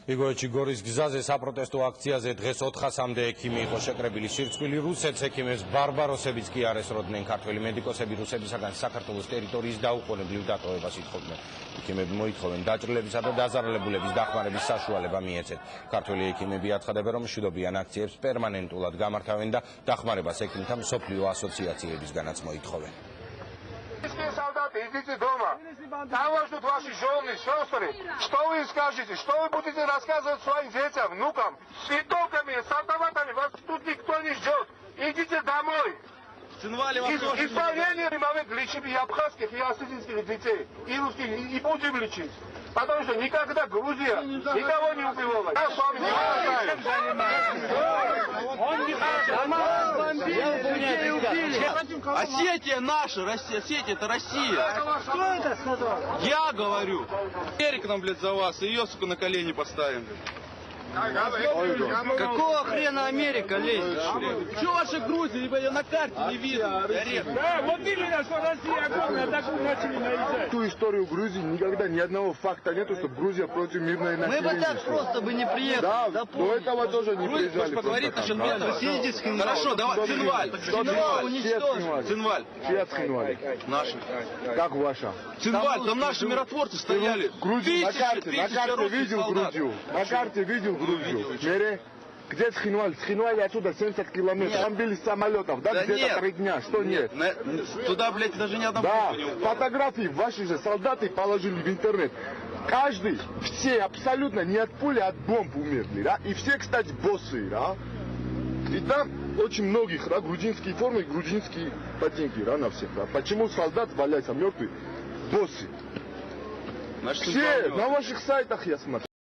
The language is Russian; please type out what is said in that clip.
იგორეჩი გორის გზაზე საპროტესტო აქციაზე დღეს 400-მდე ექიმი იყო შეკრებილი სირცხვილი. რუსეთს ექიმებს ბარბაროსებიც კი არ ესროდნენ. ქართველი მედიკოსები რუსებისაგან საქართველოს ტერიტორიის დაუყოვნებლივ დატოვებას ითხოვდნენ. ექიმები მოითხოვენ დაჭრილებისა და დაზარალებულების დახმარების საშუალება მიეცეთ. ქართველი ექიმები აცხადებენ, რომ მშვიდობიან აქციებს პერმანენტულად გამართავენ და დახმარებას ექიმთა მსოფლიო ასოციაციებისგანაც მოითხოვენ. Солдаты, идите дома. Там вас тут ваши жены, сестры. Что вы скажете? Что вы будете рассказывать своим детям, внукам? С винтовками, с автоматами вас тут никто не ждет. Идите домой. Исполнение момент лечим и абхазских, и осетинских детей, и русских, и будем лечить. Потому что никогда Грузия никого не убивала. Я с вами не Осетия наша, Осетия это Россия. Кто это сказал? Я говорю. Америка нам, блядь, за вас, и ее, сука, на колени поставим. Какого хрена Америка лезет? Что ваша Грузия? Я на карте не вижу. Да, вот именно, что Россия огромная, такую начали наезжать. Ту историю Грузии никогда ни одного факта нету, что Грузия против мирной населения. Мы бы так просто бы не приехали. Да, до этого тоже не приезжали. Хорошо, давай, Цинваль. Цинваль. Чья Цинваль? Наши. Как ваша? Цинваль, там наши миротворцы стояли. Грузию, на карте видел Грузию. На карте видел Грузию. Мере? Где Цхинваль? Цхинваль отсюда 70 километров. Там были самолетов, да, где-то 3 дня. Что нет? Туда, блядь, даже ни одного Да, не упало. фотографии ваши же солдаты положили в интернет. Каждый, все абсолютно не от пули, а от бомб умерли, да? И все, кстати, боссы, да? И там очень многих, да, грузинские формы, грузинские ботинки, да, на всех, да? Почему солдат валяется мертвый? Боссы. Все на ваших сайтах я смотрю.